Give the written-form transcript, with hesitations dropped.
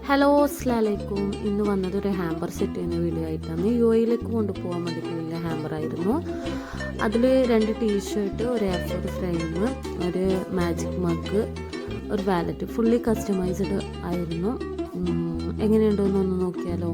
Hello അസ്സലാമലൈക്കും. ഇന്ന് വന്നത് ഒരു ഹാമ്പർ സെറ്റ് ചെയ്യുന്ന വീഡിയോ ആയിട്ടാണ്. UAE കൊണ്ടുപോകാൻ വേണ്ടിയിട്ടുള്ള ഹാമ്പറായിരുന്നു. അതിൽ 2 ടീഷർട്ട്, ഒരു A4 ഫ്രെയിം, ഒരു മാജിക് മഗ്, ഒരു വാലറ്റ്, ഫുള്ളി കസ്റ്റമൈസ്ഡ് ആയിരുന്നു. എങ്ങനെയുണ്ടോയെന്നൊന്ന് നോക്കിയാലോ.